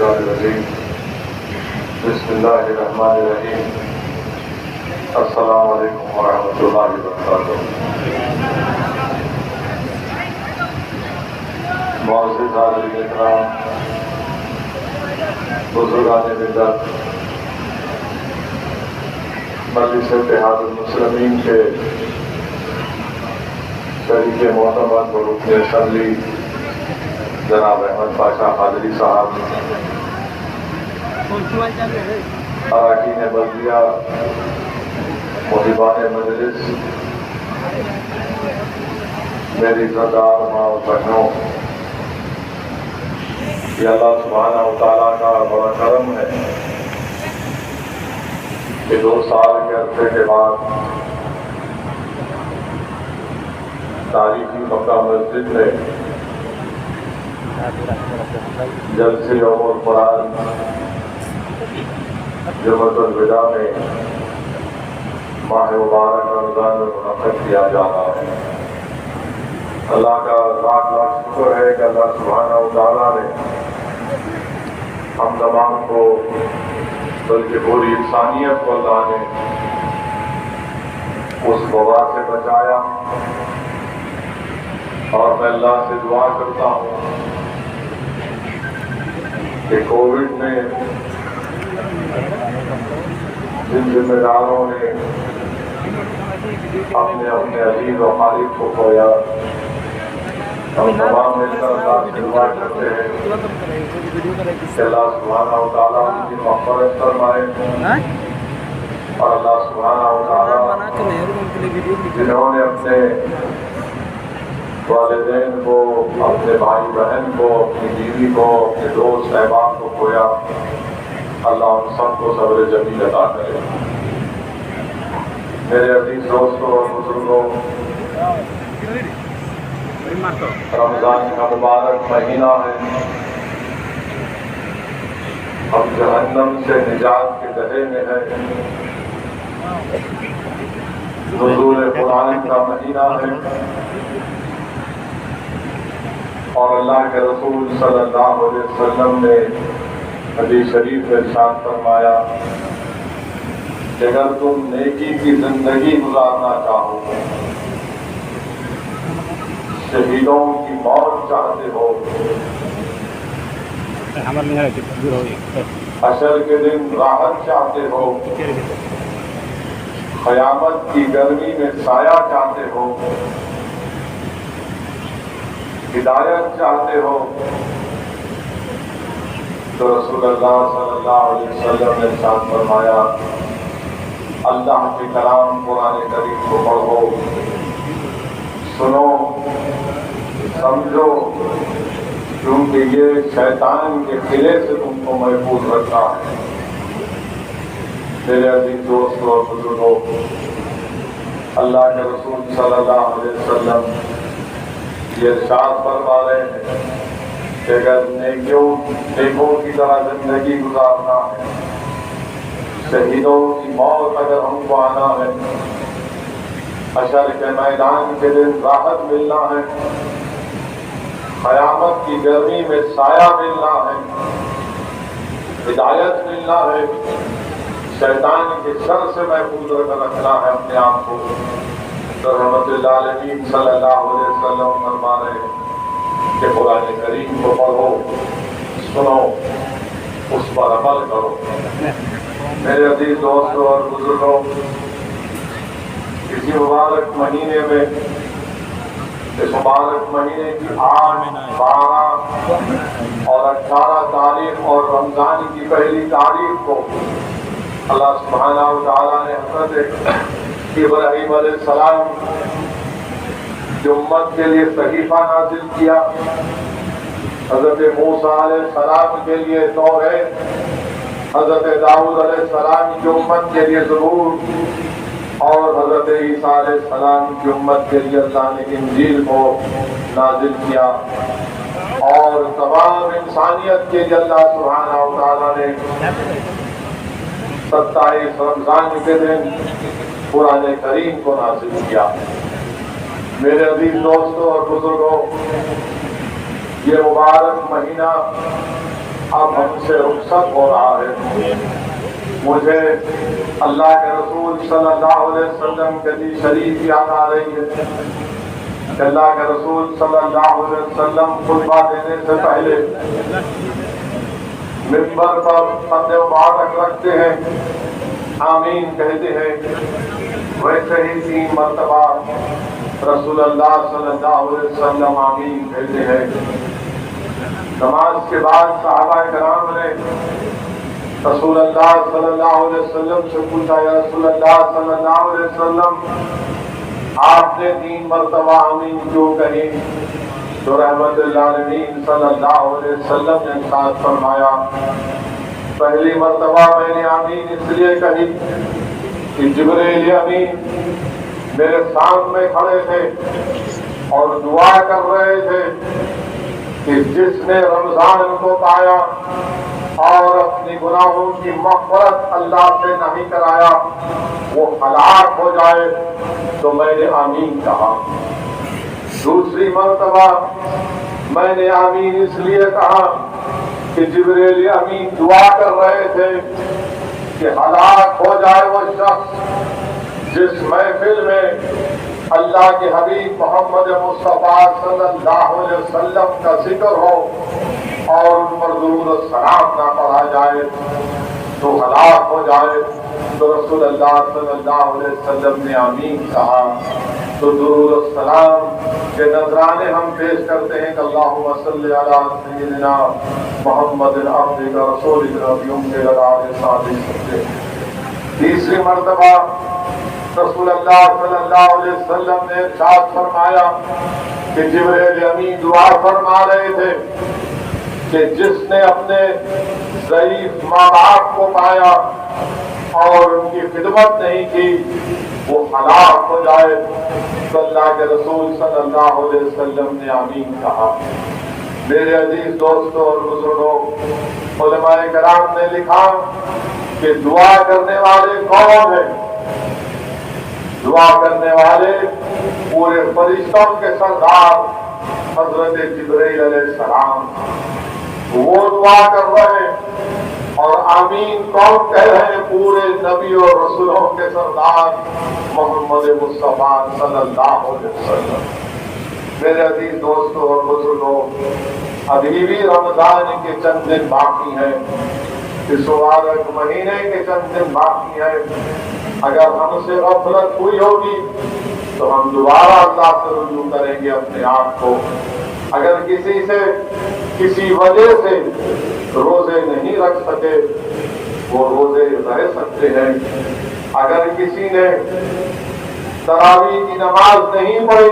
الشیطان الرجیم بسم اللہ الرحمن الرحیم السلام علیکم ورحمۃ اللہ وبرکاتہ۔ معزز حاضرین کرام، بزرگان ملت، مجلس اتحاد المسلمین کے شریک معتمد و رکن اسمبلی جناب احمد پاشا قادری صاحب، اراکین بلدیہ، محبان مجلس، میری عزتدار ماں و بہنوں، یہ اللہ سبحانہ و تعالیٰ کا بڑا کرم ہے کہ 2 سال کے عرصے کے بعد تاریخی مکہ مسجد میں جلسے یوم القرآن جمعۃ الوداع میں ماہ مبارک رمضان میں منعقد کیا جا رہا ہے۔ اللہ کا لاکھ لاکھ شکر ہے کہ اللہ سبحانہ و تعالیٰ نے ہم تمام کو، بلکہ پوری انسانیت کو اللہ نے اس وبا سے بچایا، اور میں اللہ سے دعا کرتا ہوں کہ کووڈ نے جن ذمہ داروں نے اپنے اپنے عزیز و خالق کو کھویا، ہم تمام مل کر اللہ سے دعا کرتے ہیں کہ اللہ سبحانہ و تعالیٰ ان کی مغفرت فرمائے، اور اللہ سبحانہ و تعالیٰ جنہوں نے اپنے والدین کو، اپنے بھائی بہن کو، اپنی بیوی کو، اپنے دوست احباب کو کھویا، اللہ ان سب کو صبر جمیل عطا کرے۔ میرے عزیز دوستوں اور بزرگوں، رمضان کا مبارک مہینہ ہے، ہم جہنم سے نجات کے دہے میں ہیں، نزول قرآن کا مہینہ ہے، اور اللہ کے رسول صلی اللہ علیہ وسلم نے حدیث شریف میں ارشاد فرمایا کہ اگر تم نیکی کی زندگی گزارنا چاہو، شہیدوں کی موت چاہتے ہو، حشر کے دن راحت چاہتے ہو، قیامت کی گرمی میں سایہ چاہتے ہو، ہدایت چاہتے ہو، تو رسول اللہ صلی اللہ علیہ وسلم نے ارشاد فرمایا اللہ کے کلام قرآن کریم کو پڑھو، سنو، سمجھو، کیونکہ یہ شیطان کے قلعے سے تم کو محفوظ رکھتا ہے۔ میرے عزیز دوستوں اور بزرگوں، اللہ کے رسول صلی اللہ علیہ وسلم یہ ارشاد فرما رہے ہیں کہ اگر نیکوں کی طرح زندگی گزارنا ہے، شہیدوں کی موت اگر ہم کو آنا ہے، حشر کے میدان کے دن راحت ملنا ہے، قیامت کی گرمی میں سایہ ملنا ہے، ہدایت ملنا ہے، شیطان کے شر سے محفوظ رکھنا ہے اپنے آپ کو، تو رحمت اللہ علیہ صلی اللہ علیہ وسلم فرما رہے ہیں کہ قرآن کریم کو پڑھو، سنو، اس پر عمل کرو۔ میرے عزیز دوستوں اور بزرگوں، اسی مبارک مہینے میں، اس مبارک مہینے کی 8، 12 اور 18 تاریخ اور رمضان کی پہلی تاریخ کو اللہ سبحانہ و تعالیٰ نے حضرت ابراہیم علیہ السلام کی امت کے لیے صحیفہ نازل کیا، حضرت موسیٰ علیہ السلام کے لیے توریت، حضرت داؤد علیہ السلام کی امت کے لیے زبور، اور حضرت عیسیٰ علیہ السلام کی امت کے لیے اللہ نے انجیل کو نازل کیا، اور تمام انسانیت کے لیے اللہ سبحانہ و تعالیٰ نے 27 رمضان کے دن قرآن کریم کو نازل کیا۔ میرے عزیز دوستوں اور بزرگوں، یہ مبارک مہینہ اب ہم سے رخصت ہو رہا ہے۔ مجھے اللہ کے رسول صلی اللہ علیہ وسلم کی حدیث شریف یاد آ رہی ہے کہ اللہ کے رسول صلی اللہ علیہ وسلم خطبہ دینے سے پہلے منبر پر پردے مبارک رکھتے ہیں، آمین کہتے ہیں۔ ویسے ہی 3 مرتبہ رسول اللہ صلی اللہ علیہ وسلم آمین کہتے ہیں۔ نماز کے بعد صحابہ کرام نے رسول اللہ صلی اللہ علیہ وسلم سے پوچھا، یا رسول اللہ صلی اللہ علیہ وسلم آپ نے 3 مرتبہ آمین کیوں کہی؟ تو رحمت للعالمین صلی اللہ علیہ وسلم نے ارشاد فرمایا، پہلی مرتبہ میں نے آمین اس لیے کہی کہ جبریل امین میرے سامنے کھڑے تھے اور دعا کر رہے تھے کہ جس نے رمضان کو پایا اور اپنی گناہوں کی مغفرت اللہ سے نہیں کرایا وہ ہلاک ہو جائے، تو میں نے آمین کہا۔ دوسری مرتبہ میں نے آمین اس لیے کہا کہ جبریل امین دعا کر رہے تھے کہ ہلاک ہو جائے وہ شخص جس محفل میں اللہ کے حبیب محمد مصطفیٰ صلی اللہ علیہ وسلم کا ذکر ہو اور ان پر درود و سلام نہ پڑھا جائے تو ہلاک ہو جائے۔ تو رسول اللہ صلی اللہ علیہ وسلم نے آمین کہا۔ تو درود و سلام کے نذرانے ہم پیش کرتے ہیں کہ اللہم صلی علی سیدنا محمد عبدک رسولک نبی کے علیہ وسلم۔ تیسری مرتبہ رسول اللہ صلی اللہ علیہ وسلم نے ارشاد فرمایا کہ جبریل امین دعا فرما رہے تھے کہ جس نے اپنے ضعیف ماں باپ کو پایا اور ان کی خدمت نہیں کی وہ ہلاک ہو جائے، تو اللہ کے رسول صلی اللہ علیہ وسلم نے آمین کہا۔ میرے عزیز دوستوں اور بزرگوں، علماء کرام نے لکھا کہ دعا کرنے والے کون ہیں؟ دعا کرنے والے پورے فرشتوں کے سردار حضرت جبرائیل علیہ السلام، وہ دعا کر رہے ہیں۔ اور آمین کون کہہ رہے ہیں؟ پورے نبی اور رسولوں کے سردار محمد مصطفیٰ صلی اللہ علیہ وسلم۔ میرے عزیز دوستوں اور بزرگوں، ابھی بھی رمضان کے چند دن باقی ہیں، اس مبارک مہینے کے چند دن باقی ہیں۔ اگر ہم سے غفلت ہوئی ہوگی تو ہم دوبارہ اللہ سے رجوع کریں گے اپنے آپ کو۔ اگر کسی سے کسی وجہ سے روزے نہیں رکھ سکے وہ روزے رہ سکتے ہیں۔ اگر کسی نے تراویح کی نماز نہیں پڑھی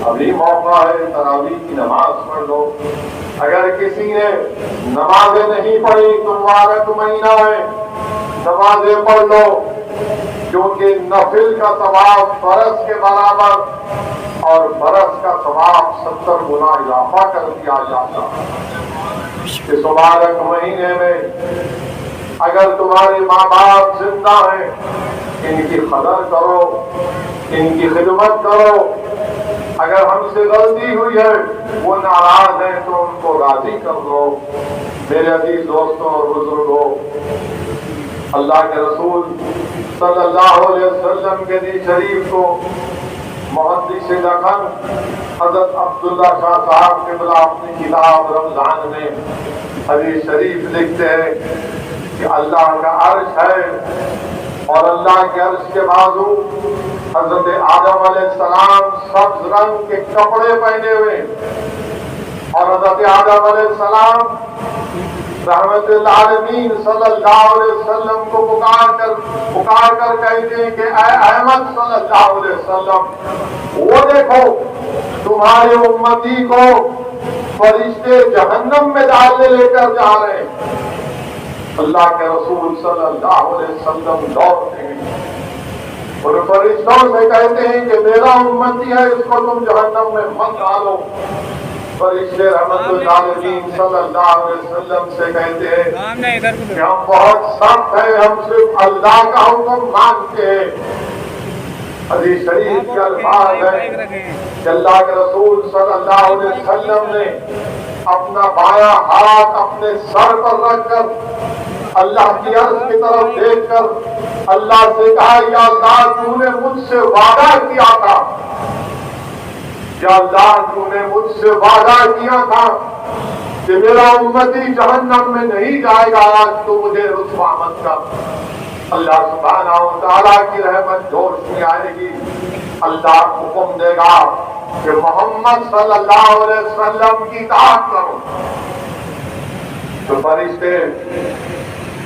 ابھی موقع ہے، تراویح کی نماز پڑھ لو۔ اگر کسی نے نمازیں نہیں پڑھی تو مبارک مہینہ ہے، نمازیں پڑھ لو، کیونکہ نفل کا ثواب فرض کے برابر اور فرض کا ثواب 70 گنا اضافہ کر دیا جاتا ہے۔ اس مبارک مہینے میں اگر تمہارے ماں باپ زندہ ہیں ان کی قدر کرو، ان کی خدمت کرو۔ اگر ہم سے غلطی ہوئی ہے، وہ ناراض ہیں تو ان کو راضی کر دو۔ میرے عزیز دوستوں اور بزرگوں، اللہ کے رسول صلی اللہ علیہ وسلم کے حدیث شریف کو محدث لکھن حضرت عبداللہ شاہ صاحب کے بلا اپنی کتاب رمضان میں حدیث شریف لکھتے ہیں کہ اللہ کا عرش ہے اور اللہ کے عرش کے بازو حضرت آدم علیہ السلام سبز رنگ کے کپڑے پہنے ہوئے اور حضرت آدم علیہ السلام رحمت للعالمین صلی اللہ علیہ وسلم کو پکار کر کہتے ہیں کہ اے احمد صلی اللہ علیہ وسلم، وہ دیکھو تمہارے امتی کو فرشتے جہنم میں ڈالنے لے کر جا رہے ہیں۔ اللہ کے رسول صلی اللہ علیہ وسلم لوٹتے ہیں اور فرشتوں سے کہتے ہیں کہ میرا امتی ہے، اس کو تم جہنم میں مت ڈالو۔ فرشتے رحمت للعالمین صلی اللہ علیہ وسلم سے کہتے ہیں کہ ہم بہت سخت ہیں، ہم صرف اللہ کا حکم مانتے ہیں۔ حدیث شریف کے الفاظ ہیں کہ اللہ کے رسول صلی اللہ علیہ وسلم نے اپنا بایاں ہاتھ اپنے سر پر رکھ کر اللہ کی عرش کی طرف دیکھ کر اللہ سے کہا یا اللہ تو نے مجھ سے وعدہ کیا تھا، یا اللہ تو نے مجھ سے وعدہ کیا تھا کہ میرا امتی جہنم میں نہیں جائے گا، آج تو مجھے رسوا مت کر۔ اللہ سبحانہ و تعالیٰ کی رحمت جوش میں آئے گی، اللہ حکم دے گا کہ محمد صلی اللہ علیہ وسلم کی اطاعت کرو، تو فرشتے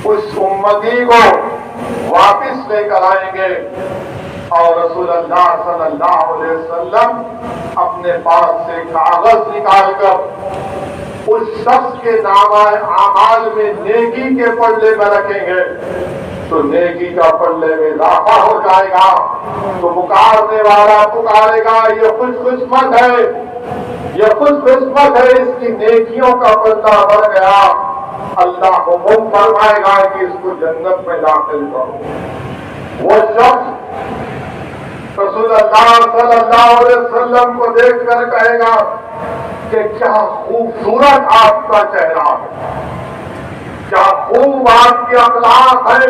اس امتی کو واپس لے کر آئیں گے اور رسول اللہ صلی اللہ علیہ وسلم اپنے پاس سے کاغذ نکال کر اس شخص کے نامہ اعمال میں نیکی کے پلڑے میں رکھیں گے، تو نیکی کا پلڑے میں اضافہ ہو جائے گا، تو پکارنے والا پکارے گا یہ خوش قسمت ہے، یہ خوش قسمت ہے، اس کی نیکیوں کا پلڑا بڑھ گیا۔ اللہ حکم فرمائے گا کہ اس کو جنت میں داخل کرو۔ وہ شخص رسول اللہ صلی اللہ علیہ وسلم کو دیکھ کر کہے گا کہ کیا خوبصورت آپ کا چہرہ ہے، کیا خوب آپ کے اخلاق ہے،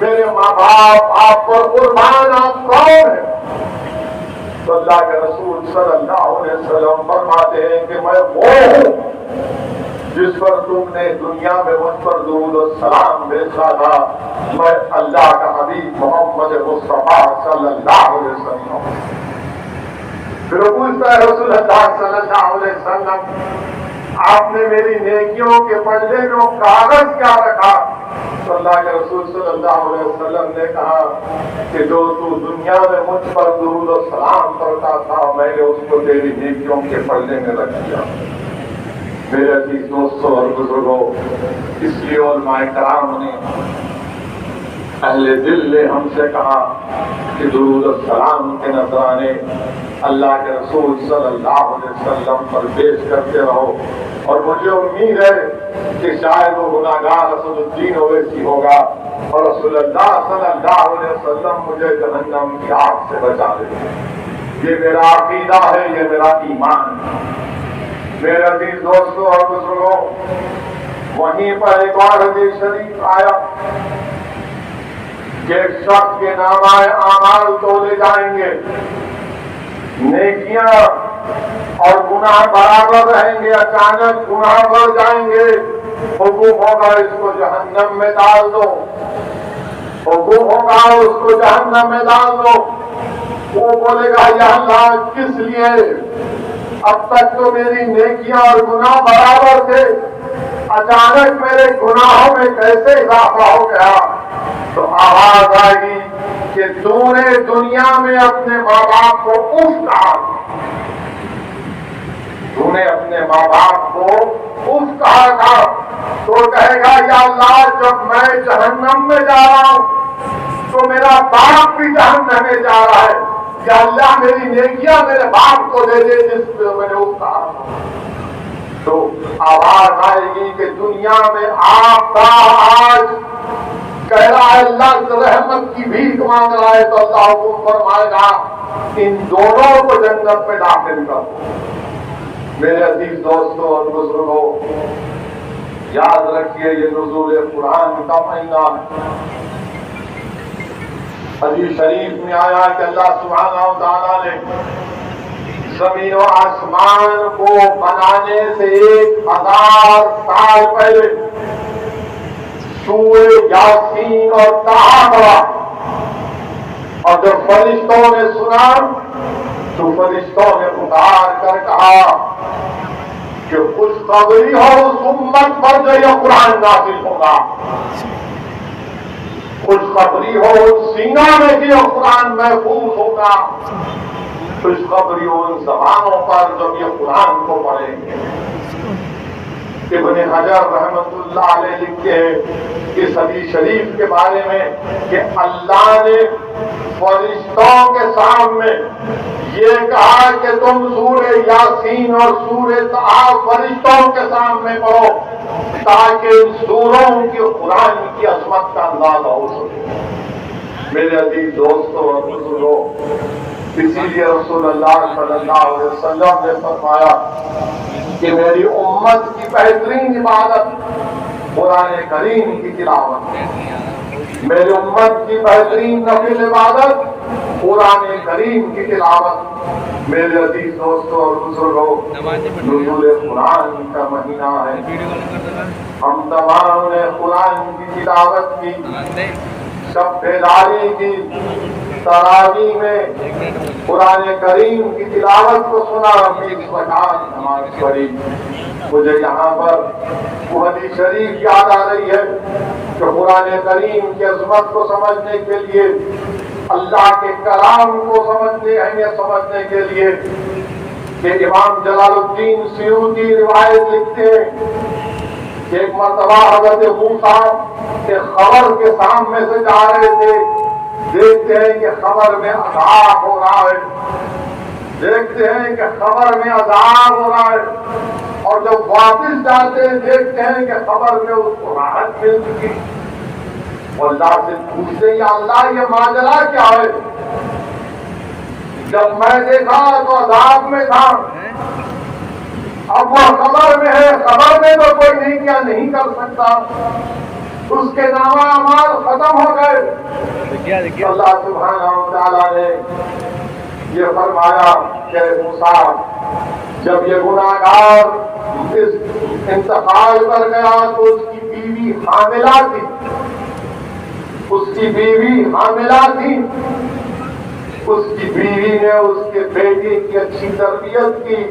میرے ماں باپ آپ پر قربان، آپ کون ہیں؟ تو اللہ کے رسول صلی اللہ علیہ وسلم فرماتے ہیں کہ میں وہ ہوں جس پر تم نے دنیا میں مجھ پر درود و سلام بھیجا تھا، میں اللہ کا حبیب محمد مصطفیٰ صلی اللہ علیہ وسلم۔ پھر پوچھتا ہے رسول اللہ صلی اللہ علیہ وسلم آپ نے میری نیکیوں کے پلڑے میں وہ کاغذ کیا رکھا؟ تو اللہ کے رسول صلی اللہ علیہ وسلم نے کہا کہ جو تو دنیا میں مجھ پر درود و سلام کرتا تھا میں نے اس کو تیری نیکیوں کے پلڑے میں رکھ دیا۔ میرے عزیز دوستوں اور بزرگوں، اس لیے علماء کرام نے اہل دل نے ہم سے کہا کہ درود السلام کے نذرانے اللہ کے رسول صلی اللہ علیہ وسلم پر پیش کرتے رہو، اور مجھے امید ہے کہ شاید وہ گناہگار اسد الدین اویسی ہوگا اور رسول اللہ صلی اللہ علیہ وسلم مجھے جہنم کی آگ سے بچا دے۔ یہ میرا عقیدہ ہے، یہ میرا ایمان ہے۔ میرے عزیز دوستوں اور بزرگوں، وہیں پر ایک اور حدیث شریف آیا کہ ایک شخص کے نامہ اعمال تولے جائیں گے، نیکیاں اور گناہ برابر رہیں گے، اچانک گناہ بڑھ جائیں گے، حکم ہوگا اس کو جہنم میں ڈال دو، حکم ہوگا اس کو جہنم میں ڈال دو۔ وہ بولے گا یا اللہ کس لیے؟ اب تک تو میری نیکیاں اور گناہ برابر تھے، اچانک میرے گناہوں میں کیسے اضافہ ہو گیا؟ تو آواز آئے گی کہ تو نے دنیا میں اپنے ماں باپ کو اف کہا، تو نے اپنے ماں باپ کو اف کہا تھا، تو کہے گا یا اللہ جب میں جہنم میں جا رہا ہوں تو میرا باپ بھی جہنم میں جا رہا ہے، یا اللہ میری نیکیاں میرے باپ کو دے دے جس پہ میں نے اف کہا تھا۔ تو آواز آئے گی کہ دنیا میں آپ کا آج کہہ رہا ہے اللہ سے رحمت کی بھیک مانگ رہا ہے، تو اللہ حکم فرمائے گا ان دونوں کو جنت میں داخل کرو۔ میرے عزیز دوستوں اور بزرگوں، یاد رکھیے یہ نزول قرآن کا مہینہ ہے۔ حدیث شریف میں آیا کہ اللہ سبحانہ و تعالیٰ نے زمین و آسمان کو بنانے سے 1000 سال پہلے سورہ یاسین اور طٰہٰ پڑھا، اور جب فرشتوں نے سنا تو فرشتوں نے پکار کر کہا کہ خوشخبری ہو اس امت پر جو یہ قرآن نازل ہوگا، خوشخبری ہو اس سینہ میں کہ یہ قرآن محفوظ ہوگا، خوشخبری ہو ان زبانوں پر جب یہ قرآن کو پڑھیں گے۔ ابن حجر رحمت اللہ علیہ لکھتے ہیں اس حدیث شریف کے بارے میں کہ اللہ نے فرشتوں کے سامنے یہ کہا کہ تم سورہ یاسین اور سورہ طٰہٰ فرشتوں کے سامنے پڑھو تاکہ ان سوروں کی قرآن کی عظمت کا اندازہ ہو سکے۔ میرے عزیز دوستوں اور بزرگوں، اسی لیے رسول اللہ صلی اللہ علیہ وسلم نے فرمایا کہ میری امت کی بہترین عبادت قرآن کریم کی تلاوت، میری امت کی بہترین نفل عبادت قرآن کریم کی تلاوت۔ میرے عزیز دوستوں اور بزرگوں، نزول قرآن کا مہینہ ہے، ہم تمام نے قرآن کی تلاوت کی، شب بیداری کی، تراویح میں قرآن کریم کی تلاوت کو سنا، 20 رکعت نماز پڑھی۔ مجھے یہاں پر وہ حدیث شریف یاد آ رہی ہے کہ قرآن کریم کی عظمت کو سمجھنے کے لیے، اللہ کے کلام کو سمجھنے، اہمیت سمجھنے کے لیے، کہ امام جلال الدین سیوطی روایت لکھتے ہیں کہ ایک مرتبہ حضرت موسیٰ کے خبر کے سامنے سے جا رہے تھے، دیکھتے ہیں کہ خبر میں عذاب ہو رہا ہے، دیکھتے ہیں کہ خبر میں عذاب ہو رہا ہے، اور جب واپس جاتے ہیں دیکھتے ہیں کہ خبر میں اس کو راحت مل چکی۔ اللہ سے پوچھتے ہیں یا اللہ یہ ماجرا کیا ہے؟ جب میں دیکھا تو عذاب میں تھا، اب وہ خبر میں ہے، خبر میں تو کوئی نہیں کیا نہیں کر سکتا، اس کے نامہ اعمال ختم ہو گئے۔ اللہ سبحانہ وتعالیٰ نے یہ فرمایا کہ موسیٰ جب یہ گناہگار اس انتقال کر گیا تو اس کی بیوی حاملہ تھی، اس کی بیوی حاملہ تھی، اس کی بیوی نے اس کے بیٹے کی اچھی تربیت کی۔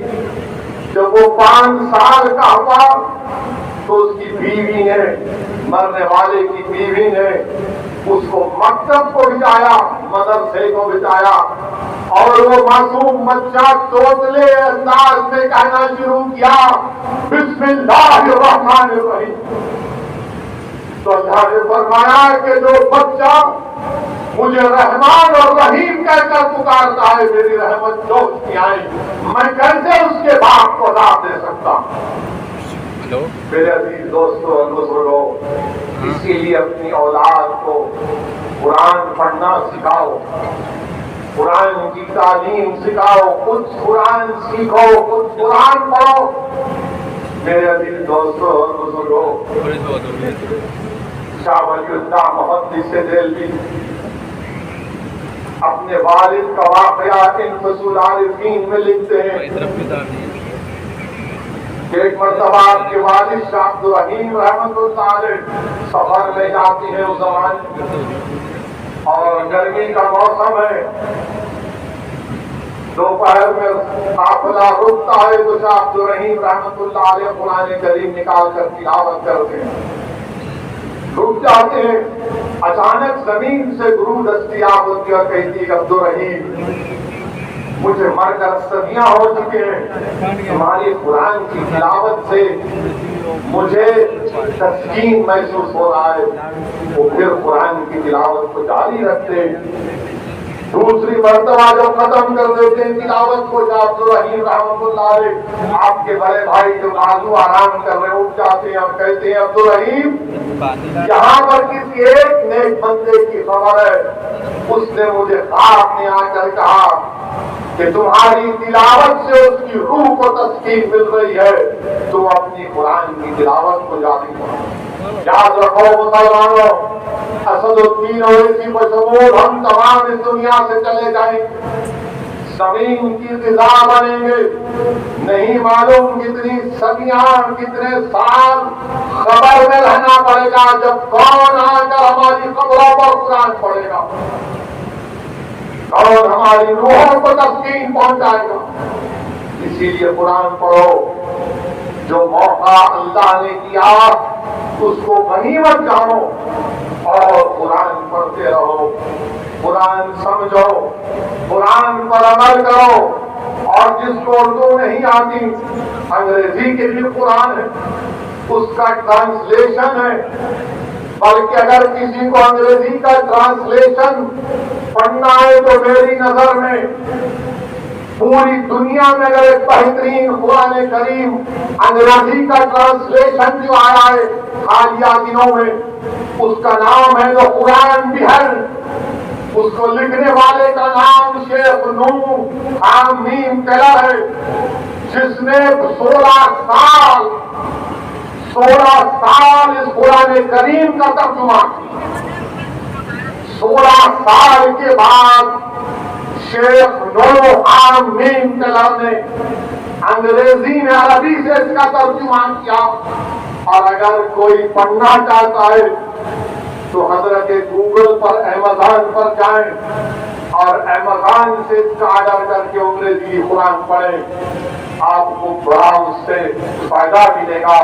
جب وہ 5 سال کا ہوا تو اس کی بیوی نے، مرنے والے کی بیوی نے اس کو مکتب کو بھیجایا، مدرسے کو بھیجایا، اور وہ معصوم بچہ توتلے انداز میں کہنا شروع کیا بسم اللہ الرحمن الرحیم۔ تو اللہ نے فرمایا کہ جو بچہ مجھے رحمان اور رحیم کہہ کر پکارتا ہے، میری رحمت جوش میں آئی، میں کیسے اس کے باپ کو عذاب دے سکتا ہوں؟ میرے عزیز دوستوں اور بزرگوں، اسی لیے اپنی اولاد کو قرآن پڑھنا سکھاؤ، قرآن کی تعلیم سکھاؤ، خود قرآن سیکھو، خود قرآن پڑھو۔ میرے عزیز دوستوں اور بزرگوں، شاہ ولی اللہ محدث دہلوی اپنے والد کا واقعہ انفس العارفین میں لکھتے ہیں کہ ایک مرتبہ آپ کے والد شاہ عبد الرحیم رحمۃ اللہ علیہ سفر میں جاتے ہیں اس زمانے، اور گرمی کا موسم ہے، دوپہر میں قافلہ رکتا ہے تو شاہ عبد الرحیم رحمۃ اللہ علیہ قرآن کریم نکال کر تلاوت کرتے ہیں، رک جاتے ہیں، اچانک زمین سے گرو دستیاب ہوتی اور کہتی ہے عبد الرحیم مجھے مر کر صدیاں ہو چکے ہیں، تمہاری قرآن کی تلاوت سے مجھے تسکین محسوس ہو رہا ہے۔ وہ پھر قرآن کی تلاوت کو جاری رکھتے، دوسری مرتبہ جب ختم کر دیتے ہیں تلاوت کو، شاہ عبد الرحیم رحمۃ اللہ علیہ آپ کے بڑے بھائی جو بازو آرام کر رہے اٹھ جاتے ہیں اور کہتے ہیں عبد الرحیم یہاں پر کسی ایک نیک بندے کی خبر ہے، اس نے مجھے خواب میں آ کر کہا کہ تمہاری تلاوت سے اس کی روح کو تسکین مل رہی ہے، تم اپنی قرآن کی تلاوت کو جاری کرو۔ یاد رکھو مسلمانوں، اسد الدین اویسی بشمول ہم تمام اس دنیا سے چلے جائیں، زمین کی غذا بنیں گے، نہیں معلوم کتنی صدیاں کتنے سال قبر میں رہنا پڑے گا، جب کون آ کر ہماری قبروں پر قرآن پڑھے گا، اور ہماری روحوں کو تسکین پہنچائے گا۔ اسی لیے قرآن پڑھو، جو موقع اللہ نے دیا اس کو غنیمت جانو اور قرآن پڑھتے رہو، قرآن سمجھو، قرآن پر عمل کرو، اور جس کو اردو نہیں آتی انگریزی کے بھی قرآن ہے، اس کا ٹرانسلیشن ہے، بلکہ اگر کسی کو انگریزی کا ٹرانسلیشن پڑھنا ہے تو میری نظر میں پوری دنیا میں اگر ایک بہترین قرآن کریم انگریزی کا ٹرانسلیشن جو آیا ہے حالیہ دنوں میں، اس کا نام ہے جو قرآن بہر، اس کو لکھنے والے کا نام شیخ نور آمین کلر ہے۔ جس نے 16 سال اس قرآن کریم کا ترجمہ کیا، 16 سال کے بعد شیخ نور آمین کلام نے انگریزی میں عربی سے اس کا ترجمہ کیا. اور اگر کوئی پڑھنا چاہتا ہے تو حضرت گوگل پر، امیزون پر جائیں اور امیزون سے اس کا آرڈر کر کے انگریزی قرآن پڑھیں، آپ کو بڑا اس سے فائدہ ملے گا.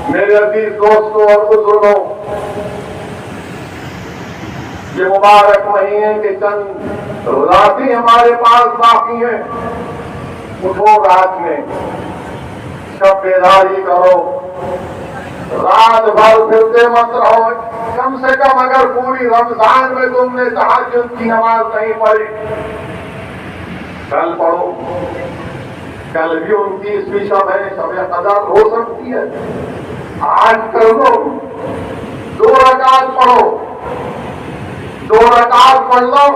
میرے عزیز دوستوں اور بزرگوں، یہ مبارک مہینے کے چند راتیں ہمارے پاس باقی ہیں. اٹھو رات میں، شب بیداری کرو، رات بھر پھرتے مت رہو. کم سے کم اگر پوری رمضان میں تم نے تہجد کی نماز نہیں پڑھی، کل پڑھو. کل بھی 29ویں شب ہے، شب قدر ہو سکتی ہے. آج کر لو، 2 رکعت پڑھو، 2 رکعت پڑھ لو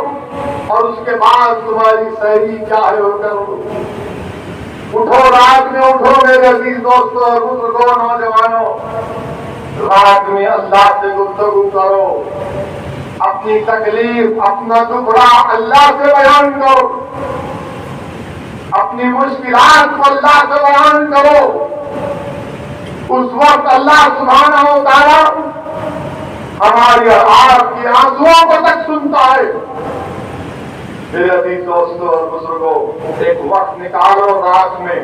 اور اس کے بعد تمہاری سحری چاہے ہو کرو. اٹھو رات میں، اٹھو میرے عزیز دوستوں اور بزرگوں، نوجوانوں. رات میں اللہ سے گفتگو کرو، اپنی تکلیف، اپنا دکھڑا اللہ سے بیان کرو، اپنی مشکلات کو اللہ سے بیان کرو. اس وقت اللہ سبحانہ و تعالی ہماری اور آپ کی آنسوؤں کو تک سنتا ہے. میرے عزیز دوستوں اور بزرگوں، ایک وقت نکالو رات میں،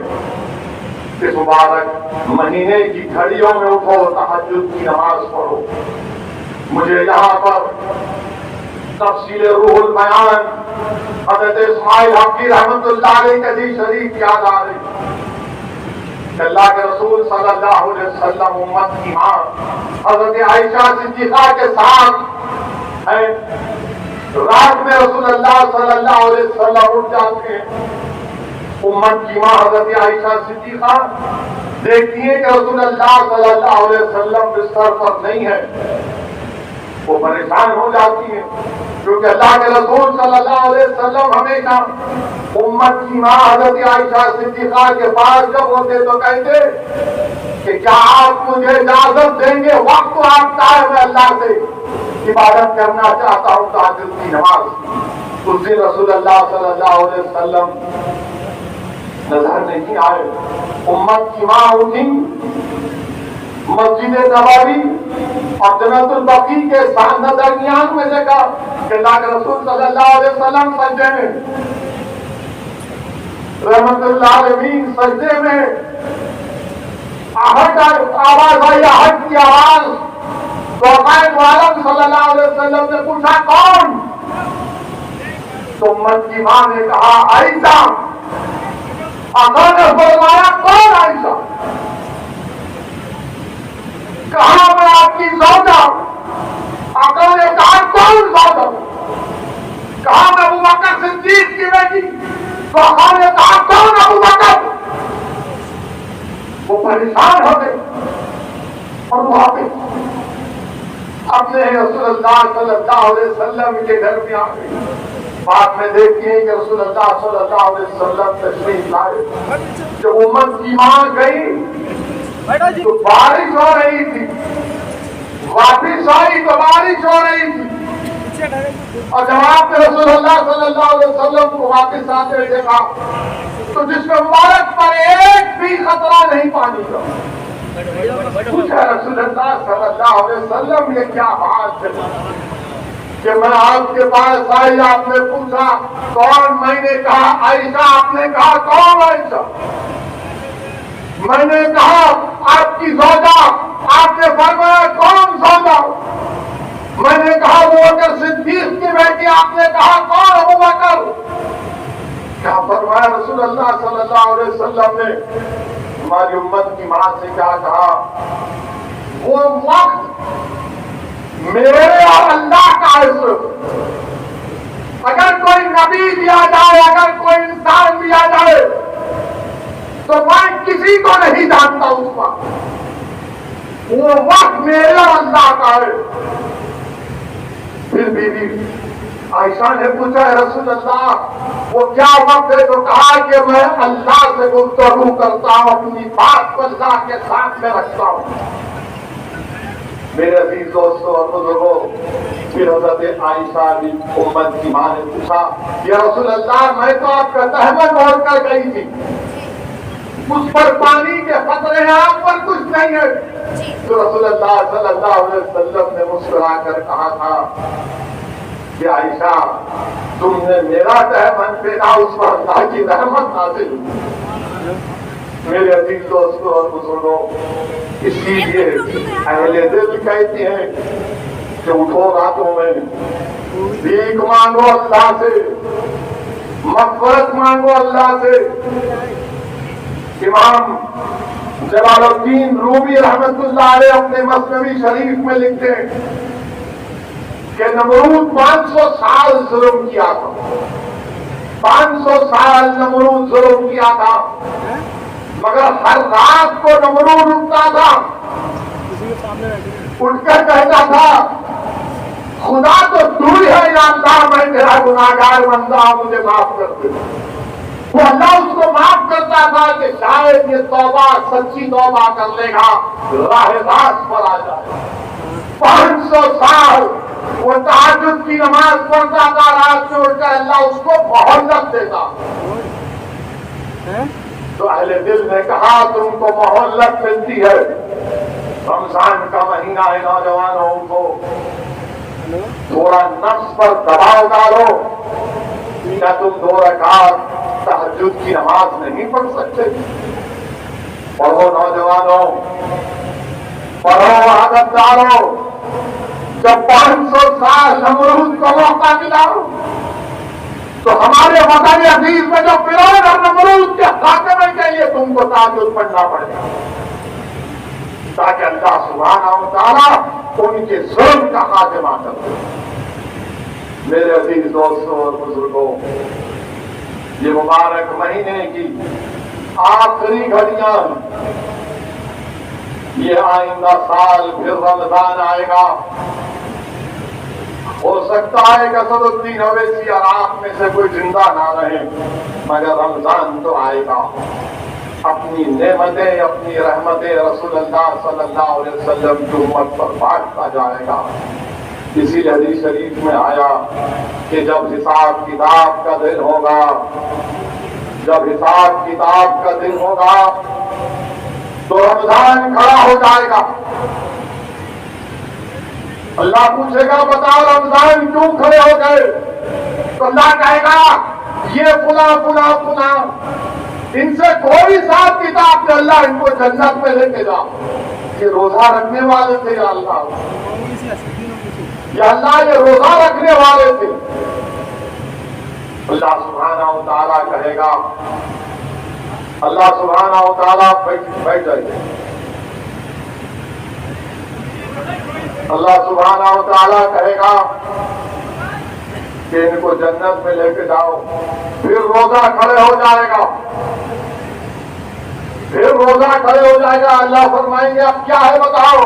اس مبارک مہینے کی گھڑیوں میں اٹھو، تہجد کی نماز پڑھو. مجھے یہاں پر تفصیل روح البیان حضرت اسماعیل حقی رحمت اللہ علیہ کا حدیث شریف یاد آ رہی. اللہ کے رسول صلی اللہ علیہ وسلم امت کی ماں حضرت عائشہ صدیقہ کے ساتھ ہیں. رات میں رسول اللہ صلی اللہ علیہ وسلم اٹھ جاتے ہیں. امت کی ماں حضرت عائشہ صدیقہ دیکھتی ہیں کہ رسول اللہ صلی اللہ علیہ وسلم بستر پر نہیں ہے. وہ پریشان ہو جاتی ہیں، کیونکہ اللہ کے رسول صلی اللہ علیہ وسلم ہمیشہ امت کی ماں حضرت عائشہ صدیقہ کے پاس جب ہوتے تو کہتے کہ کیا آپ مجھے اجازت دیں گے، وقت تو آپ کا ہے، میں اللہ سے عبادت کرنا چاہتا ہوں تہجد کی نماز. اس دن رسول اللہ صلی اللہ علیہ وسلم نظر نہیں آئے. امت کی ماں اٹھی، مسجد نبوی اور جنت البقیع کے درمیان میں دیکھا کہ اللہ کے رسول صلی اللہ علیہ وسلم سجدے میں، رحمت اللہ علیہ سجدے میں. آواز آئی، آہٹ کی آواز. تو قائد عالم صلی اللہ علیہ وسلم نے پوچھا کون؟ تو امت کی ماں نے کہا عائشہ. آقا نے فرمایا کون عائشہ؟ کہا میں آپ کی زوجہ. آقا نے کہا کون زوجہ؟ کہا میں ابو بکر صدیق کی بیٹی. تو آقا نے کہا کون ابو بکر؟ وہ پریشان ہو گئے اور واپس اپنے رسول اللہ صلی اللہ علیہ وسلم کے گھر میں آ گئی. بعد میں دیکھتے ہیں کہ رسول اللہ صلی اللہ علیہ وسلم تشریف لائے. جب امت کی ماں گئی تو بارش ہو رہی تھی، واپس آئی تو بارش ہو رہی تھی. اور جب آپ نے رسول اللہ صلی اللہ علیہ وسلم کو واپس آتے ہوئے دیکھا تو جس میں مبارک پر ایک بھی خطرہ نہیں پانی کا. پوچھا رسول اللہ صلی اللہ علیہ وسلم یہ کیا بات ہے کہ میں آپ کے پاس آئی، آپ نے پوچھا کون؟ میں نے کہا عائشہ. آپ نے کہا کون عائشہ؟ میں نے کہا آپ کی زوجہ. آپ نے فرمایا کون زوجہ؟ میں نے کہا ابو بکر صدیق کی بیٹی. آپ نے کہا کون ابو بکر؟ کیا فرمایا رسول اللہ صلی اللہ علیہ وسلم نے ہماری امت کی ماں سے کیا کہا؟ وہ وقت میرے اور اللہ کا عزر. اگر کوئی نبی دیا جائے، اگر کوئی انسان دیا جائے تو میں کسی کو نہیں جانتا اس وقت. وہ وقت میرے اور اللہ کا ہے. پھر بیوی عائشہ نے پوچھا ہے رسول اللہ وہ کیا وقت ہے؟ تو کہا کہ میں اللہ سے گفتگو کرتا ہوں، اپنی بات کو اللہ کے سامنے رکھتا ہوں۔ میرے عزیز دوستوں اور بزرگوں، پھر حضرت عائشہ بھی امت کی ماں نے پوچھا یا رسول اللہ میں تو آپ کا تہمت اوڑھ کر گئی تھی، اس پر پانی کے قطرے ہیں، آپ پر کچھ نہیں ہے۔ تو رسول اللہ صلی اللہ علیہ وسلم نے مسکرا کر کہا تھا کہ عائشہ تم نے میرا تہمت پھیرا، اس پر اللہ کی رحمت نازل ہوئی۔ میرے عزیز دوستوں اور بزرگوں، اسی لیے اہل دل کہتے ہیں کہ اٹھو راتوں میں بھیک مانگو اللہ سے، مغفرت مانگو اللہ سے۔ امام جلال الدین رومی رحمت اللہ علیہ اپنے مثنوی شریف میں لکھتے ہیں کہ نمرود 500 سال ظلم کیا تھا، 500 سال نمرود ظلم کیا تھا، مگر ہر رات کو نمرود اٹھتا تھا، اٹھ کر کہتا تھا خدا تو دور ہے یا اللہ میں تیرا گناہگار بندہ ہوں، مجھے معاف کر دے۔ وہ اللہ اس کو معاف کرتا تھا کہ شاید یہ توبہ سچی توبہ کر لے گا، راہ راست پر آ جائے۔ 500 سال وہ تہجد کی نماز پڑھتا تھا، رات میں اٹھ کر اللہ اس کو مہلت دیتا۔ تو اہل دل نے کہا تم کو مہلت ملتی ہے، رمضان کا مہینہ ہے، نوجوانوں کو تھوڑا نفس پر دباؤ ڈالو، کیا تم 2 رکعت تہجد کی نماز نہیں پڑھ سکتے؟ پڑھو نوجوانوں، پڑھو، عادت ڈالو۔ جب 500 سال نمرود کو موقع ملا تو ہمارے وطن عزیز میں جو فرعون اور نمرود کے خاتمے کے لیے تم کو تہجد پڑھنا پڑے گا، تاکہ اللہ سبحانہ و تعالیٰ ان کے ظلم کا خاتمہ کر دے۔ میرے عزیز دوستوں اور بزرگوں، یہ مبارک مہینے کی آخری گھڑیاں، یہ آئندہ سال پھر رمضان آئے گا۔ ہو سکتا ہے کہ اسد الدین اویسی اور آپ میں سے کوئی زندہ نہ رہے، مگر رمضان تو آئے گا۔ اپنی نعمتیں، اپنی رحمتیں رسول اللہ صلی اللہ علیہ وسلم کی امت پر بانٹتا جائے گا۔ اسی لیے حدیث شریف میں آیا کہ جب حساب کتاب کا دن ہوگا، جب حساب کتاب کا دن ہوگا تو رمضان کھڑا ہو جائے گا۔ اللہ پوچھے گا بتاؤ رمضان کیوں کھڑے ہو گئے؟ تو اللہ کہے گا یہ فلاں فلاں فلاں، ان سے کوئی حساب کتاب سے اللہ ان کو جنت میں لے کے جا۔ یہ روزہ رکھنے والے تھے یا اللہ، یا اللہ یہ روزہ رکھنے والے تھے۔ اللہ سبحانہ و تعالیٰ کہے گا، اللہ سبحانہ و تعالیٰ بیٹھ جائیے، اللہ سبحانہ و تعالیٰ کہے گا کہ ان کو جنت میں لے کے جاؤ۔ پھر روزہ کھڑے ہو جائے گا، پھر روزہ کھڑے ہو جائے گا۔ اللہ فرمائیں گے اب کیا ہے بتاؤ؟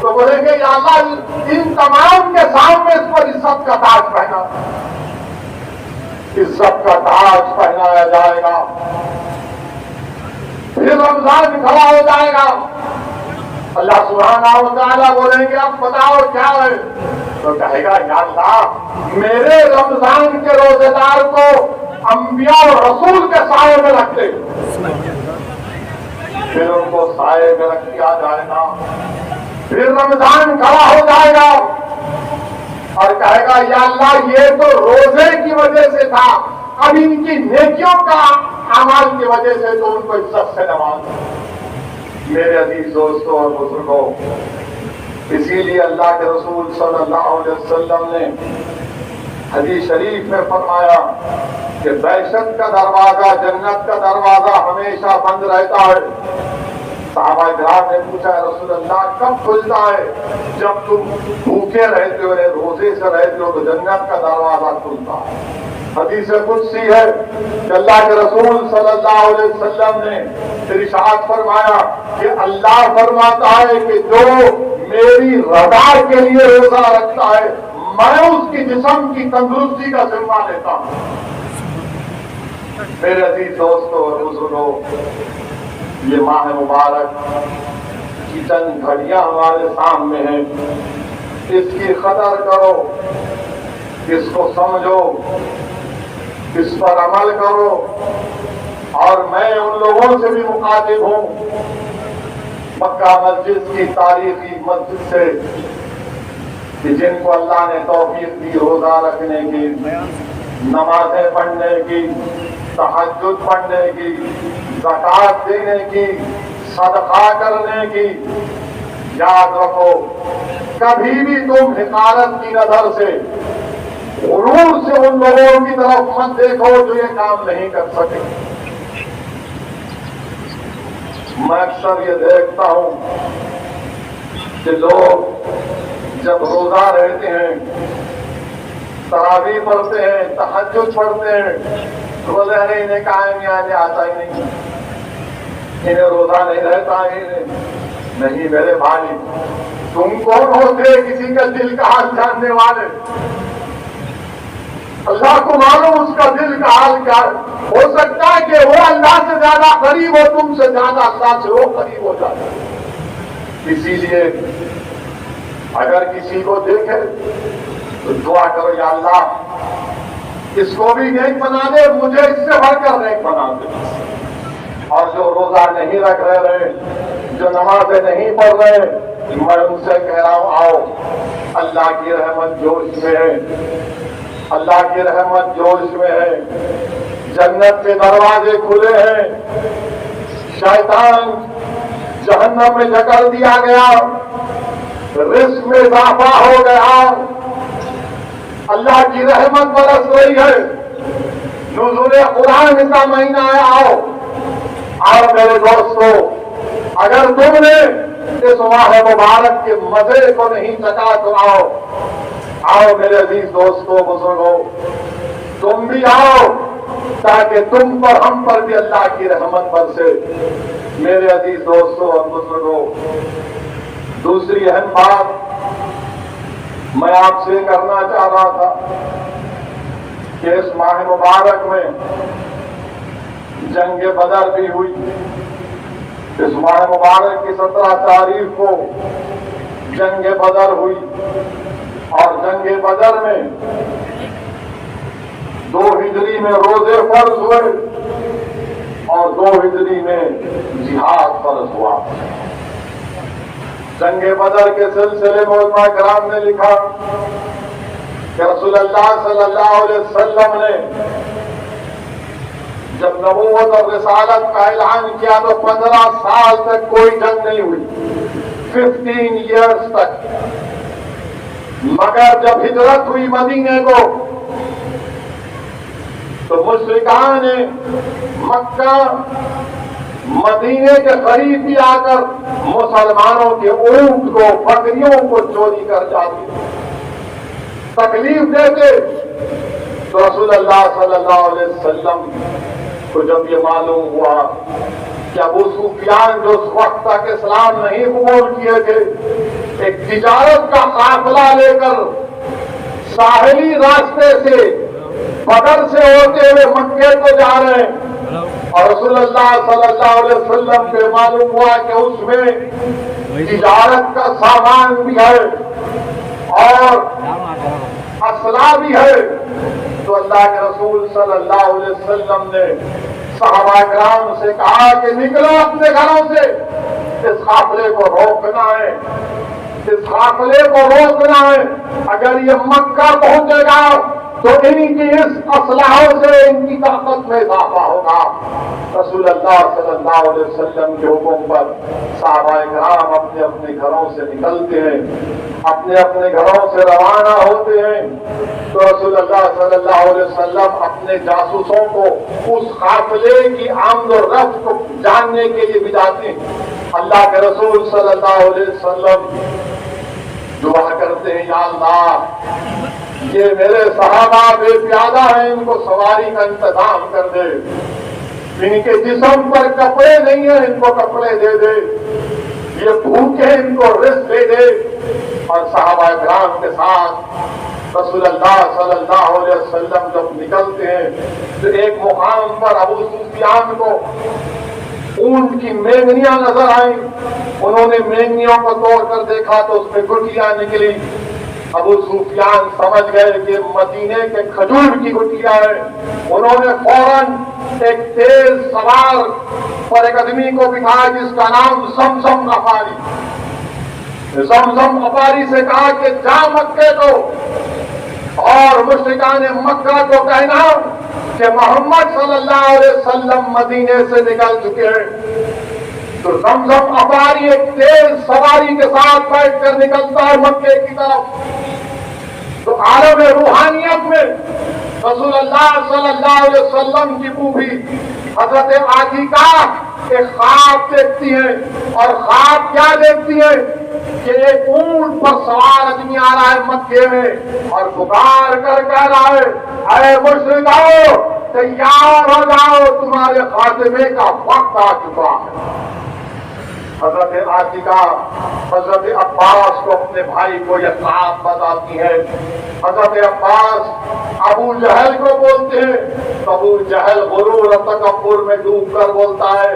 تو بولیں گے یا اللہ ان تمام کے سامنے اس پر عزت کا تاج پہنا، عزت کا تاج پہنایا جائے گا۔ پھر رمضان کھڑا ہو جائے گا، اللہ سبحانہ و تعالیٰ بولیں گے اب بتاؤ کیا ہے؟ تو کہے گا یا اللہ میرے رمضان کے روزے دار کو انبیاء اور رسول کے سائے میں رکھ دے۔ پھر ان کو سائے میں رکھ دیا جائے گا۔ پھر رمضان کھڑا ہو جائے گا اور کہے گا یا اللہ یہ تو روزے کی وجہ سے تھا، اب ان کی نیکیوں کا اعمال کی وجہ سے تو ان کو عزت سے نواز۔ میرے عزیز دوستوں اور بزرگوں، اسی لیے اللہ کے رسول صلی اللہ علیہ وسلم نے حدیث شریف میں فرمایا کہ بہشت کا دروازہ، جنت کا دروازہ ہمیشہ بند رہتا ہے۔ صحابہ کرام نے پوچھا رسول اللہ کب کھلتا ہے؟ جب تم بھوکے رہتے ہو، روزے سے رہتے ہو تو جنت کا دروازہ کھلتا ہے۔ حدیث قدسی ہے کہ اللہ کے رسول صلی اللہ علیہ وسلم نے ارشاد فرمایا کہ اللہ فرماتا ہے کہ جو میری رضا کے لیے روزہ رکھتا ہے میں اس کی جسم کی تندرستی کا ذمہ لیتا ہوں۔ میرے عزیز دوستوں اور بزرگوں، یہ ماہ مبارک کی چند گھڑیاں ہمارے سامنے ہیں، اس کی قدر کرو، اس کو سمجھو، اس پر عمل کرو۔ اور میں ان لوگوں سے بھی مخاطب ہوں مکہ مسجد کی تاریخی مسجد سے کہ جن کو اللہ نے توفیق دی روزہ رکھنے کی، نمازیں پڑھنے کی، تہجد پڑھنے کی، زکوٰۃ دینے کی، صدقہ کرنے کی، یاد رکھو کبھی بھی تم حقارت کی نظر سے، غرور سے ان لوگوں کی طرف مت دیکھو جو یہ کام نہیں کر سکے۔ میں اکثر یہ دیکھتا ہوں کہ لوگ جب روزہ رہتے ہیں، تراویح پڑھتے ہیں، تہجد پڑھتے ہیں، تو بولے ارے انہیں قائم آنے آتا ہی نہیں، انہیں روزہ نہیں رہتا ہی نہیں۔ میرے بھائی، تم کون ہوتے کسی کا دل کا حال جاننے والے؟ اللہ کو معلوم اس کا دل کا حال کیا ہے۔ ہو سکتا ہے کہ وہ اللہ سے زیادہ قریب ہو تم سے زیادہ، اللہ سے وہ قریب ہو جاتا ہے۔ اسی لیے اگر کسی کو دیکھے تو دعا کرو، یا اللہ اس کو بھی نیک بنا دے، مجھے اس سے بڑھ کر نیک بنا دے۔ اور جو روزہ نہیں رکھ رہے، جو نمازیں نہیں پڑھ رہے، میں ان سے کہہ رہا ہوں آؤ، اللہ کی رحمت جوش میں ہے، اللہ کی رحمت جوش میں ہے، جنت کے دروازے کھلے ہیں، شیطان جہنم میں جکڑ دیا گیا، رزق میں اضافہ ہو گیا، اللہ کی رحمت برس رہی ہے، نزول قرآن کا مہینہ ہے۔ آؤ میرے دوستو، اگر تم نے اس ماہ مبارک کے مزے کو نہیں چکا تو آؤ میرے عزیز دوستو بزرگوں، تم بھی آؤ تاکہ تم پر ہم پر بھی اللہ کی رحمت برسے۔ میرے عزیز دوستو اور بزرگوں، دوسری اہم بات میں آپ سے کرنا چاہ رہا تھا کہ اس ماہ مبارک میں جنگ بدر بھی ہوئی۔ اس ماہ مبارک کی 17 تاریخ کو جنگ بدر ہوئی، اور جنگ بدر میں 2 ہجری میں روزے فرض ہوئے اور 2 ہجری میں جہاد فرض ہوا۔ جنگ بدر کے سلسلے میں علماء کرام نے لکھا کہ رسول اللہ صلی اللہ علیہ وسلم نے جب نبوت اور رسالت کا اعلان کیا تو 15 سال تک کوئی جنگ نہیں ہوئی، 15 ایئرز تک۔ مگر جب ہجرت ہوئی مدینے کو تو مشرکان نے مکہ مدینے کے قریب بھی آ کر مسلمانوں کے اونٹ کو، بکریوں کو چوری کر جاتے، تکلیف دیتے۔ تو رسول اللہ صلی اللہ علیہ وسلم کو جب یہ معلوم ہوا کہ ابو سفیان جو اس وقت تک اسلام نہیں قبول کیے تھے، ایک تجارت کا قافلہ لے کر ساحلی راستے سے بدر سے ہوتے ہوئے مکے کو جا رہے ہیں، اور رسول اللہ صلی اللہ علیہ وسلم کو معلوم ہوا کہ اس میں تجارت کا سامان بھی ہے اور اسلحہ بھی ہے، تو اللہ کے رسول صلی اللہ علیہ وسلم نے صحابہ کرام سے کہا کہ نکلو اپنے گھروں سے، اس قافلے کو روکنا ہے، اس قافلے کو روکنا ہے۔ اگر یہ مکہ پہنچے گا تو ان کی اس اسلحوں سے ان کی طاقت میں اضافہ ہوگا۔ رسول اللہ صلی اللہ علیہ وسلم کے حکم پر صحابہ کرام اپنے اپنے گھروں سے نکلتے ہیں، اپنے اپنے گھروں سے روانہ ہوتے ہیں۔ تو رسول اللہ صلی اللہ علیہ وسلم اپنے جاسوسوں کو اس قافلے کی آمد و رفت کو جاننے کے لیے بھیجاتے ہیں۔ اللہ کے رسول صلی اللہ علیہ وسلم دعا کرتے ہیں، یا اللہ یہ میرے صحابہ بے پیادہ ہیں، ان کو سواری کا انتظام کر دے، ان کے جسم پر کپڑے نہیں ہیں، ان کو کپڑے دے دے، یہ بھوکے ان کو رزق دے دے، اور صحابہ کرام کے ساتھ رسول اللہ صلی اللہ علیہ وسلم جب نکلتے ہیں تو ایک مقام پر ابو سفیان کو اونٹ کی مینگنیاں نظر آئیں. انہوں نے مینگنیوں کو توڑ کر دیکھا تو اس میں گٹھلیاں نکلی. ابو سفیان سمجھ گئے کہ مدینے کے کھجور کی گٹھلیاں ہیں. انہوں نے فوراً ایک تیز سوار پر ایک آدمی کو بٹھایا جس کا نام زمزم غفاری. زمزم غفاری سے کہا کہ جا مکے کو اور مشرکان مکہ کو کہنا کہ محمد صلی اللہ علیہ وسلم مدینے سے نکل چکے ہیں. تو زمزم غفاری ایک تیز سواری کے ساتھ بیٹھ کر نکلتا ہے مکے کی طرف. تو عالم روحانیت میں رسول اللہ صلی اللہ علیہ وسلم کی پھوپھی حضرت عاتیقہ ایک خواب دیکھتی ہیں. اور خواب کیا دیکھتی ہیں کہ ایک اونٹ پر سوار آدمی آ رہا ہے مکے میں اور پکار کر کہہ رہا ہے اے مشرکاؤ تیار ہو جاؤ تمہارے خاتمے کا وقت آ چکا ہے. حضرت عاتیقہ حضرت عباس کو اپنے بھائی کو یہ خواب بتاتی ہے. حضرت عباس ابو جہل کو بولتے ہیں تو ابو جہل غرور اور تکبر میں ڈوب کر بولتا ہے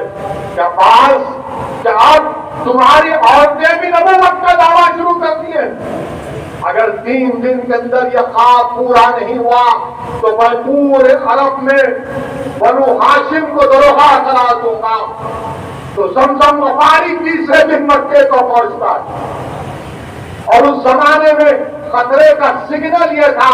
کہ عباس کہ اب تمہاری عورتیں بھی نبوت کا دعویٰ شروع کرتی ہیں. اگر 3 دن کے اندر یہ خواب پورا نہیں ہوا تو میں پورے عرب میں بنو ہاشم کو دروغہ کرا دوں گا. تو زمزم غفاری تیسرے دن مکے کو پہنچتا ہے. اور اس زمانے میں خطرے کا سگنل یہ تھا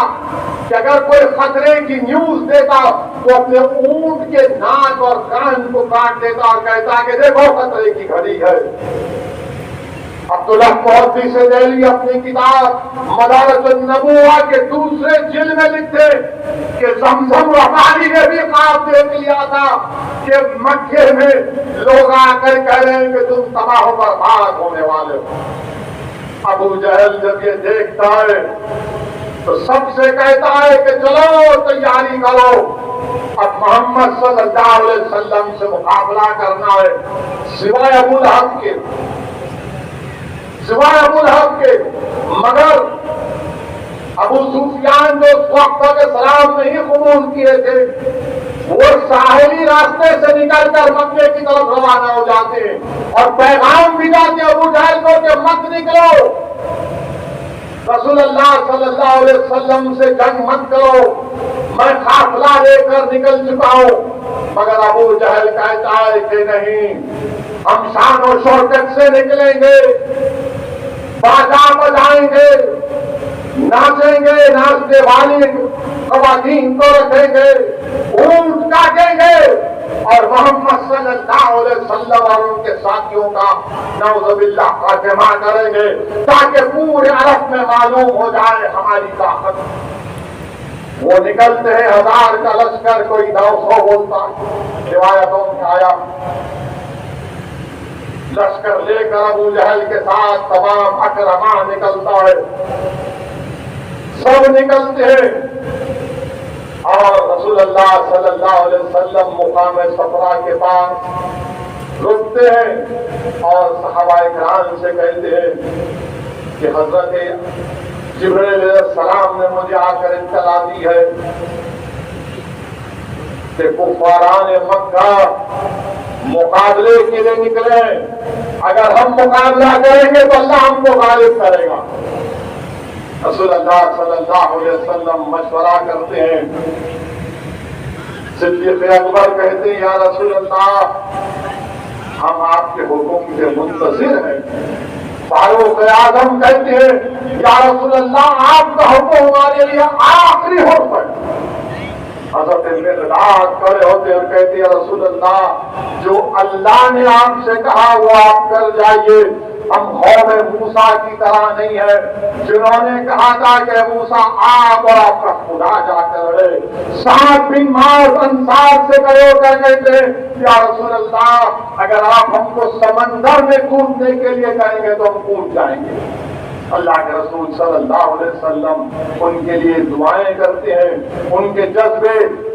کہ اگر کوئی خطرے کی نیوز دیتا تو اپنے اونٹ کے ناک اور کان کو کاٹ دیتا اور کہتا کہ دیکھو خطرے کی گھڑی ہے. عبداللہ محدث دہلوی اپنی کتاب مدارج النبوہ کے دوسرے جلد میں لکھتے کہ زمزم غفاری نے بھی خواب دیکھ لیا تھا کہ مکے میں لوگ آ کر کہہ رہے ہیں کہ تم تباہ و برباد ہونے والے ہو. ابو جہل جب یہ دیکھتا ہے تو سب سے کہتا ہے کہ چلو تیاری کرو اب محمد صلی اللہ علیہ وسلم سے مقابلہ کرنا ہے. سوائے ابو لہب کے مگر ابو سفیان جو اس وقت کے سلام نہیں قبول کیے تھے وہ ساحلی راستے سے نکل کر مکے کی طرف روانہ ہو جاتے ہیں اور پیغام بھی جاتے ابو جہل کو کہ مت نکلو, رسول اللہ صلی اللہ علیہ وسلم سے جنگ مت کرو, میں قافلہ لے کر نکل چکا ہوں. مگر ابو جہل کہتا ہے کہ نہیں, ہم شان و شوکت سے نکلیں گے, باجا بجائیں گے, ناچیں گے, ناچنے والی خواتین کو رکھیں گے, اونٹ کاٹیں گے اور محمد صلی اللہ علیہ وسلم اور ان کے ساتھیوں کا نعوذ باللہ خاتمہ کریں گے تاکہ پورے عرب میں معلوم ہو جائے ہماری طاقت. وہ نکلتے ہیں 1000 کا لشکر, کوئی 900 بولتا ہے. روایتوں میں آیا لشکر لے کر ابو جہل کے ساتھ تمام اکرما نکلتا ہے. سب نکلتے ہیں اور رسول اللہ صلی اللہ علیہ وسلم مقام صفرا کے پاس رکتے ہیں اور صحابہ کرام سے کہتے ہیں کہ حضرت جبرائیل علیہ السلام نے مجھے آ کر اطلاع دی ہے کہ کفاران مکہ مقابلے کے لیے نکلے, اگر ہم مقابلہ کریں گے تو اللہ ہم کو غالب کرے گا. رسول اللہ صلی اللہ علیہ وسلم مشورہ کرتے ہیں. صدیق اکبر کہتے ہیں یا رسول اللہ ہم آپ کے حکم کے منتظر ہیں. فاروق اعظم کہتے ہیں یا رسول اللہ آپ کا حکم ہمارے لیے آخری حکم ہے. حضرت مقداد کھڑے ہوتے اور کہتے ہیں رسول اللہ جو اللہ نے آپ سے کہا وہ آپ کر جائیے, ہم قوم موسیٰ کی طرح نہیں ہے جنہوں نے کہا تھا کہ موسیٰ آپ اور آپ کا خدا جا کر رہے. سعد بن معاذ انصار سے کہے کر کہتے یا رسول اللہ اگر آپ ہم کو سمندر میں کودنے کے لیے کہیں گے تو ہم کود جائیں گے. اللہ کے رسول صلی اللہ علیہ وسلم ان کے لیے دعائیں کرتے ہیں, ان کے جذبے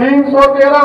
313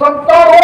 70